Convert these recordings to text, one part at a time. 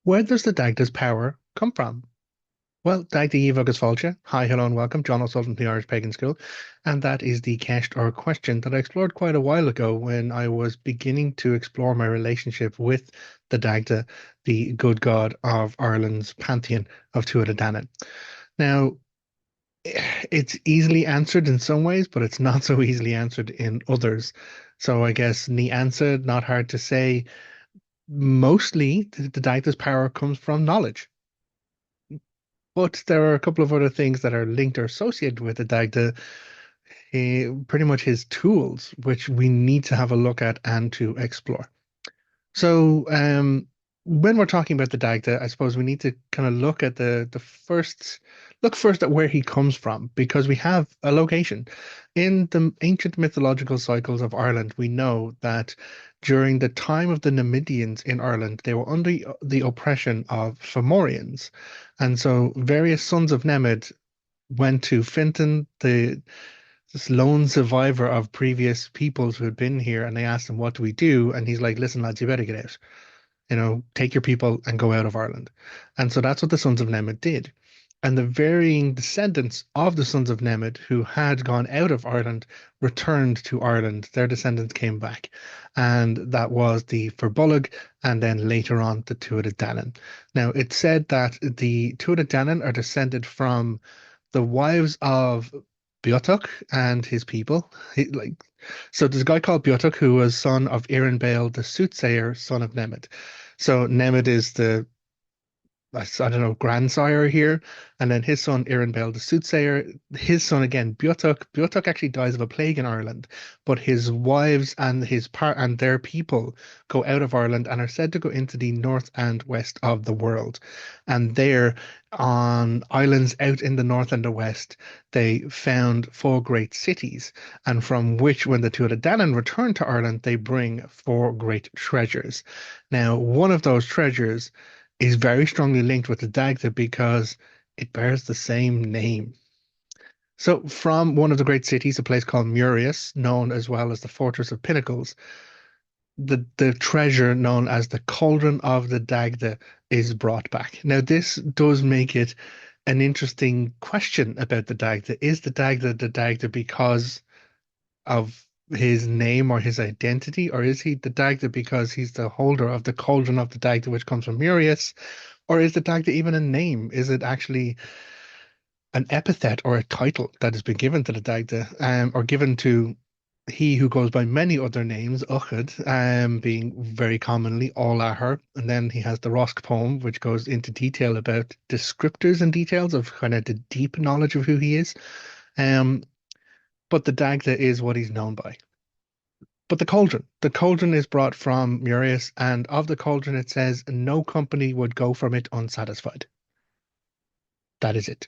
Where does the Dagda's power come from? Well, Dagda Eve agus Fáilte. Hi, hello, and welcome. Jon O'Sullivan from the Irish Pagan School. And that is the cast or question that I explored quite a while ago when I was beginning to explore my relationship with the Dagda, the good god of Ireland's pantheon of Tuatha Dé Danann. Now, it's easily answered in some ways, but it's not so easily answered in others. So I guess the answer, not hard to say. Mostly, the Dagda's power comes from knowledge. But there are a couple of other things that are linked or associated with the Dagda, pretty much his tools, which we need to have a look at and to explore. So, when we're talking about the Dagda, I suppose we need to kind of look at look first at where he comes from, because we have a location. In the ancient mythological cycles of Ireland, we know that during the time of the Numidians in Ireland, they were under the oppression of Fomorians. And so various sons of Nemed went to Fintan, this lone survivor of previous peoples who had been here, and they asked him, "What do we do?" And he's like, "Listen, lads, you better get out. Take your people and go out of Ireland." And so that's what the sons of Nemed did. And the varying descendants of the sons of Nemed who had gone out of Ireland returned to Ireland. Their descendants came back. And that was the Firbolg and then later on the Tuatha Dé Danann. Now, it's said that the Tuatha Dé Danann are descended from the wives of Beothuk and his people. So there's a guy called Beothuk who was son of Iran Bale, the soothsayer, son of Nemed. So Nemed is I don't know, grandsire here. And then his son, Aaron Bell, the soothsayer, his son again, Beothuk. Beothuk actually dies of a plague in Ireland, but his wives and their people go out of Ireland and are said to go into the north and west of the world. And there, on islands out in the north and the west, they found four great cities, and from which, when the Tuatha Dé Danann returned to Ireland, they bring four great treasures. Now, one of those treasures is very strongly linked with the Dagda because it bears the same name. So, from one of the great cities, a place called Murias, known as well as the Fortress of Pinnacles, the treasure known as the Cauldron of the Dagda is brought back. Now, this does make it an interesting question about the Dagda. Is the Dagda because of his name or his identity, or is he the Dagda because he's the holder of the Cauldron of the Dagda, which comes from Murius? Or is the Dagda even a name? Is it actually an epithet or a title that has been given to the Dagda, or given to he who goes by many other names, Uchud, being very commonly Ola Harp, and then he has the Rosk poem, which goes into detail about descriptors and details of kind of the deep knowledge of who he is. Um, but the Dagda is what he's known by. But the cauldron is brought from Murius, and of the cauldron it says no company would go from it unsatisfied. That is it.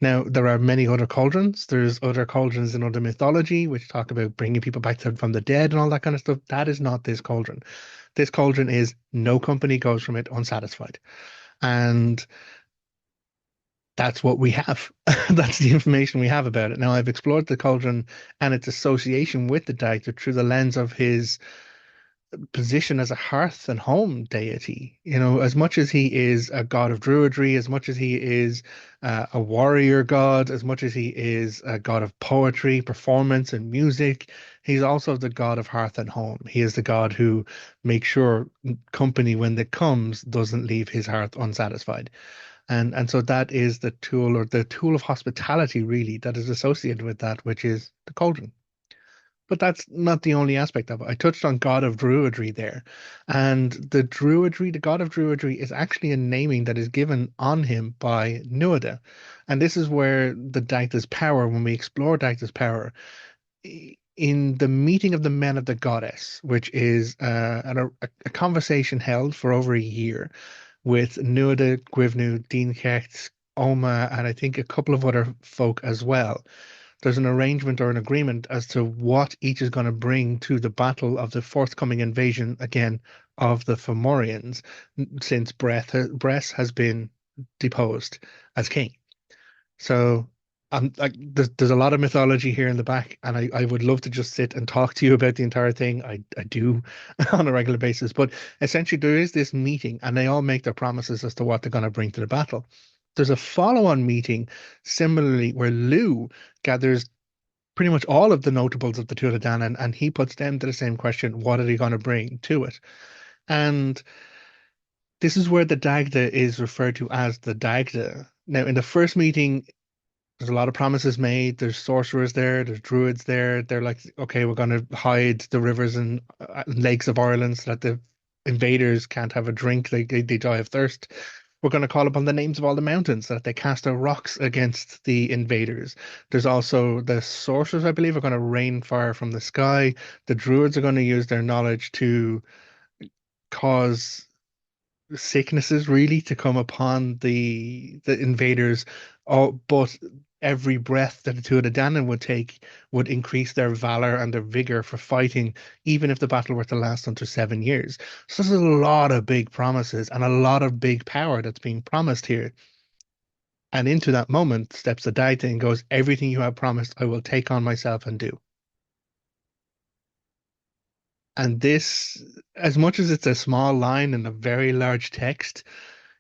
Now, there are many other cauldrons. There's other cauldrons in other mythology which talk about bringing people back from the dead and all that kind of stuff. That is not this cauldron. This cauldron is no company goes from it unsatisfied. And that's what we have. That's the information we have about it. Now, I've explored the cauldron and its association with the Dagda through the lens of his position as a hearth and home deity. As much as he is a god of Druidry, as much as he is a warrior god, as much as he is a god of poetry, performance, and music, he's also the god of hearth and home. He is the god who makes sure company, when it comes, doesn't leave his hearth unsatisfied. And so that is the tool, or the tool of hospitality, really, that is associated with that, which is the cauldron. But that's not the only aspect of it. I touched on God of Druidry there. And the God of Druidry is actually a naming that is given on him by Nuada. And this is where the Dagda's power, when we explore Dagda's power, in the meeting of the men of the goddess, which is a conversation held for over a year with Nuada, Gwivnu, Dean Kecht, Oma, and I think a couple of other folk as well. There's an arrangement or an agreement as to what each is going to bring to the battle of the forthcoming invasion again of the Fomorians, since Bress has been deposed as king. So there's a lot of mythology here in the back, and I would love to just sit and talk to you about the entire thing. I do on a regular basis, but essentially there is this meeting, and they all make their promises as to what they're going to bring to the battle. There's a follow-on meeting, similarly, where Lou gathers pretty much all of the notables of the Tuatha Dé Danann, and he puts them to the same question: what are they going to bring to it? And this is where the Dagda is referred to as the Dagda. Now, in the first meeting, there's a lot of promises made. There's sorcerers there. There's druids there. They're like, okay, we're going to hide the rivers and lakes of Ireland so that the invaders can't have a drink. They die of thirst. We're going to call upon the names of all the mountains so that they cast their rocks against the invaders. There's also the sorcerers, I believe, are going to rain fire from the sky. The druids are going to use their knowledge to cause sicknesses really to come upon the invaders. All but every breath that the two of the Danann would take would increase their valor and their vigor for fighting, even if the battle were to last unto 7 years. So there's a lot of big promises and a lot of big power that's being promised here. And into that moment steps the Dagda and goes, everything you have promised, I will take on myself and do. And this, as much as it's a small line in a very large text,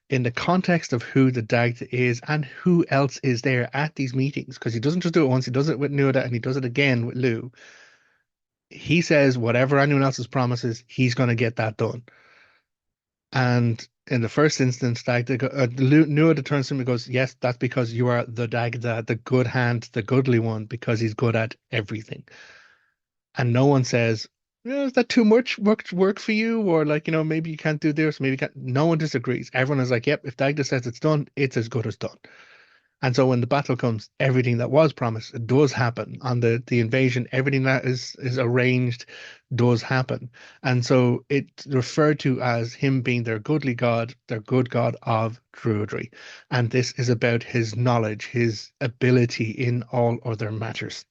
in the context of who the Dagda is and who else is there at these meetings, because he doesn't just do it once, he does it with Nuada and he does it again with Lou. He says whatever anyone else's promises, he's going to get that done. And in the first instance, Nuada turns to him and goes, yes, that's because you are the Dagda, the good hand, the goodly one, because he's good at everything. And no one says, is that too much work for you? Or like, maybe you can't do this, maybe you can't. No one disagrees. Everyone is like, yep, if Dagda says it's done, it's as good as done. And so when the battle comes, everything that was promised does happen. On the invasion, everything that is arranged does happen. And so it's referred to as him being their goodly god, their good god of Druidry. And this is about his knowledge, his ability in all other matters.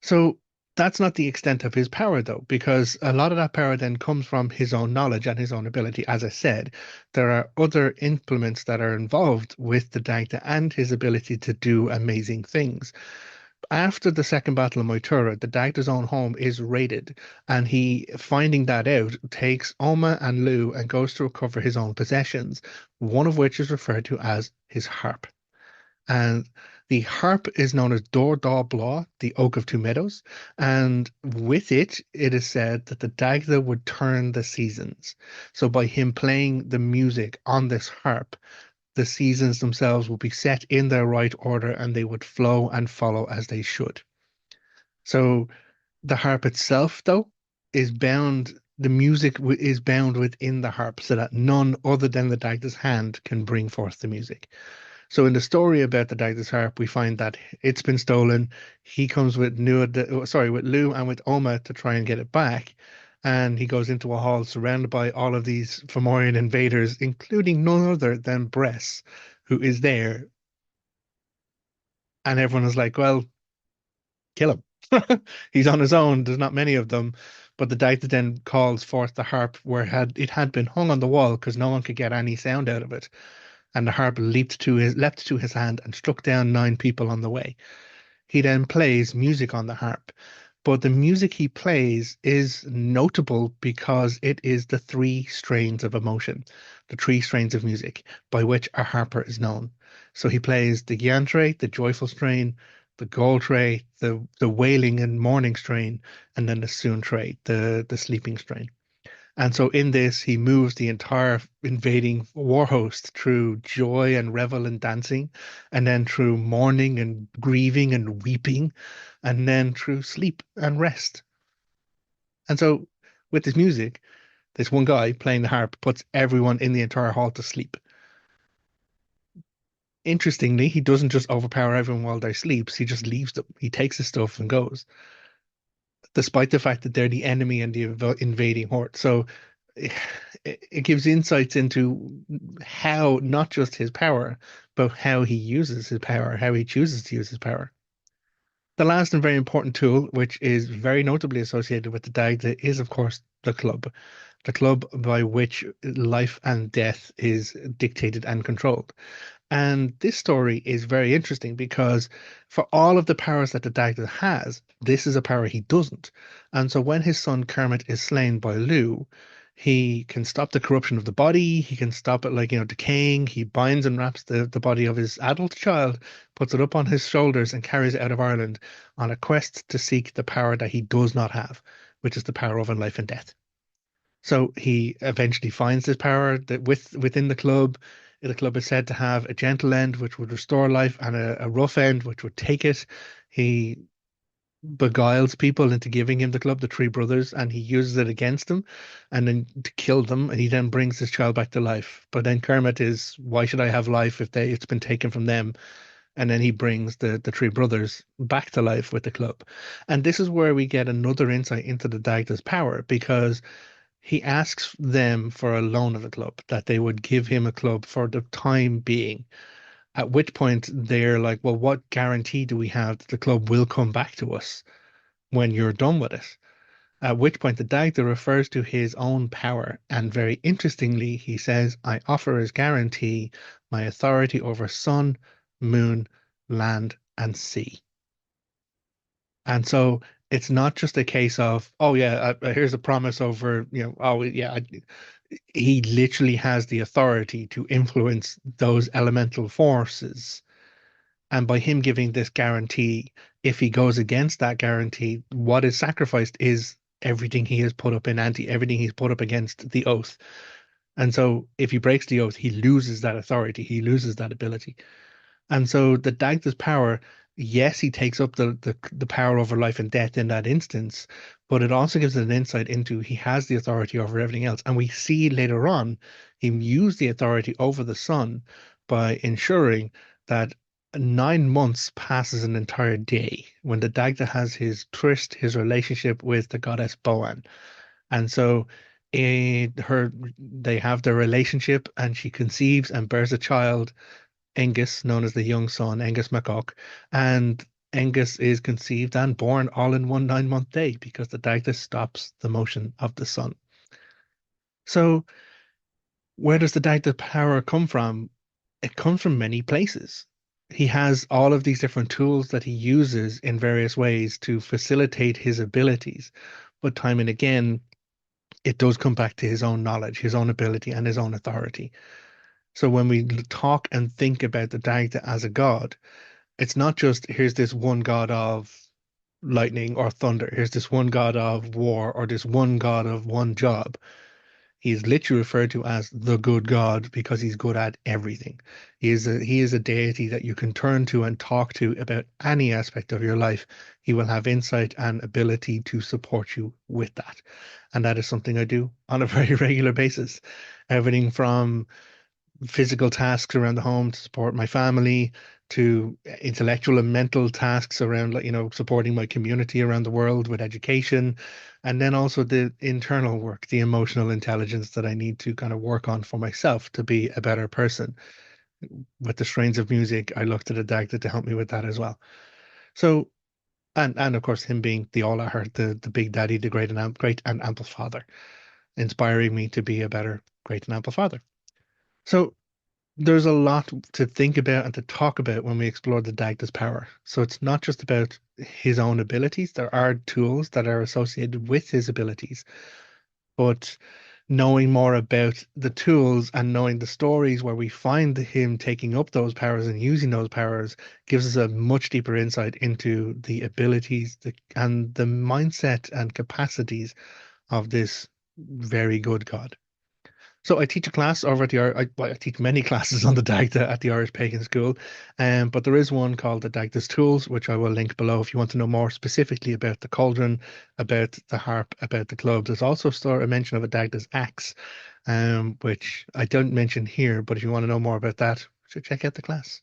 So that's not the extent of his power, though, because a lot of that power then comes from his own knowledge and his own ability. As I said, there are other implements that are involved with the Dagda and his ability to do amazing things. After the second battle of Moytura, the Dagda's own home is raided, and he, finding that out, takes Oma and Lou and goes to recover his own possessions, one of which is referred to as his harp. And the harp is known as Dor Dá Blá, the Oak of Two Meadows. And with it, it is said that the Dagda would turn the seasons. So by him playing the music on this harp, the seasons themselves will be set in their right order and they would flow and follow as they should. So the harp itself, though, is bound, the music is bound within the harp so that none other than the Dagda's hand can bring forth the music. So in the story about the Dagda's harp, we find that it's been stolen. He comes with with Lou and with Oma to try and get it back. And he goes into a hall surrounded by all of these Fomorian invaders, including none other than Bress, who is there. And everyone is like, well, kill him. He's on his own. There's not many of them. But the Dagda then calls forth the harp where it had been hung on the wall because no one could get any sound out of it. And the harp leapt to his hand and struck down 9 people on the way. He then plays music on the harp, but the music he plays is notable because it is the 3 strains of emotion, the 3 strains of music by which a harper is known. So he plays the Gyantre, the joyful strain, the Goldtre, the wailing and mourning strain, and then the Soontre, the sleeping strain. And so in this, he moves the entire invading war host through joy and revel and dancing, and then through mourning and grieving and weeping, and then through sleep and rest. And so with this music, this one guy playing the harp puts everyone in the entire hall to sleep. Interestingly, he doesn't just overpower everyone while they sleeps, he just leaves them. He takes his stuff and goes, despite the fact that they're the enemy and the invading horde. So it gives insights into how not just his power, but how he uses his power, how he chooses to use his power. The last and very important tool, which is very notably associated with the Dagda, is of course the club by which life and death is dictated and controlled. And this story is very interesting because for all of the powers that the Dagda has, this is a power he doesn't. And so when his son Kermit is slain by Lugh, he can stop the corruption of the body, he can stop it like, decaying. He binds and wraps the body of his adult child, puts it up on his shoulders, and carries it out of Ireland on a quest to seek the power that he does not have, which is the power over life and death. So he eventually finds this power that within the club. The club is said to have a gentle end, which would restore life, and a rough end, which would take it. He beguiles people into giving him the club, the three brothers, and he uses it against them, and then to kill them. And he then brings his child back to life. But then Kermit is, why should I have life if it's been taken from them? And then he brings the three brothers back to life with the club. And this is where we get another insight into the Dagda's power, because he asks them for a loan of the club, that they would give him a club for the time being. At which point they're like, well, what guarantee do we have that the club will come back to us when you're done with it? At which point the Dagda refers to his own power. And very interestingly, he says, I offer as guarantee my authority over sun, moon, land, and sea. And so it's not just a case of, oh yeah, here's a promise over, oh yeah, he literally has the authority to influence those elemental forces. And by him giving this guarantee, if he goes against that guarantee, what is sacrificed is everything he has put up in ante, everything he's put up against the oath. And so if he breaks the oath, he loses that authority, he loses that ability. And so the Dagda's power, yes, he takes up the power over life and death in that instance, but it also gives it an insight into he has the authority over everything else. And we see later on him use the authority over the sun by ensuring that 9 months passes an entire day when the Dagda has his tryst, his relationship with the goddess Boan. And so they have their relationship, and she conceives and bears a child, Angus, known as the young son, Angus MacOch, and Angus is conceived and born all in one 9 month day because the Dagda stops the motion of the sun. So, where does the Dagda power come from? It comes from many places. He has all of these different tools that he uses in various ways to facilitate his abilities, but time and again, it does come back to his own knowledge, his own ability, and his own authority. So when we talk and think about the Dagda as a god, it's not just here's this one god of lightning or thunder, here's this one god of war, or this one god of one job. He's literally referred to as the good god because he's good at everything. He is a deity that you can turn to and talk to about any aspect of your life. He will have insight and ability to support you with that. And that is something I do on a very regular basis. Everything from physical tasks around the home to support my family, to intellectual and mental tasks around, like, supporting my community around the world with education, and then also the internal work, the emotional intelligence that I need to kind of work on for myself to be a better person. With the strains of music, I look to the Dagda to help me with that as well. So, and of course, him being the all I heard, the big daddy, the great and ample father, inspiring me to be a better great and ample father. So there's a lot to think about and to talk about when we explore the Dagda's power. So it's not just about his own abilities. There are tools that are associated with his abilities, but knowing more about the tools and knowing the stories where we find him taking up those powers and using those powers gives us a much deeper insight into the abilities and the mindset and capacities of this very good God. So I teach a class over at I teach many classes on the Dagda at the Irish Pagan School, but there is one called the Dagda's Tools, which I will link below if you want to know more specifically about the Cauldron, about the harp, about the club. There's also a mention of a Dagda's axe, which I don't mention here, but if you want to know more about that, you should check out the class.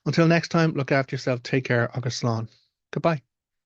Until next time, look after yourself, take care, agus slán. Goodbye.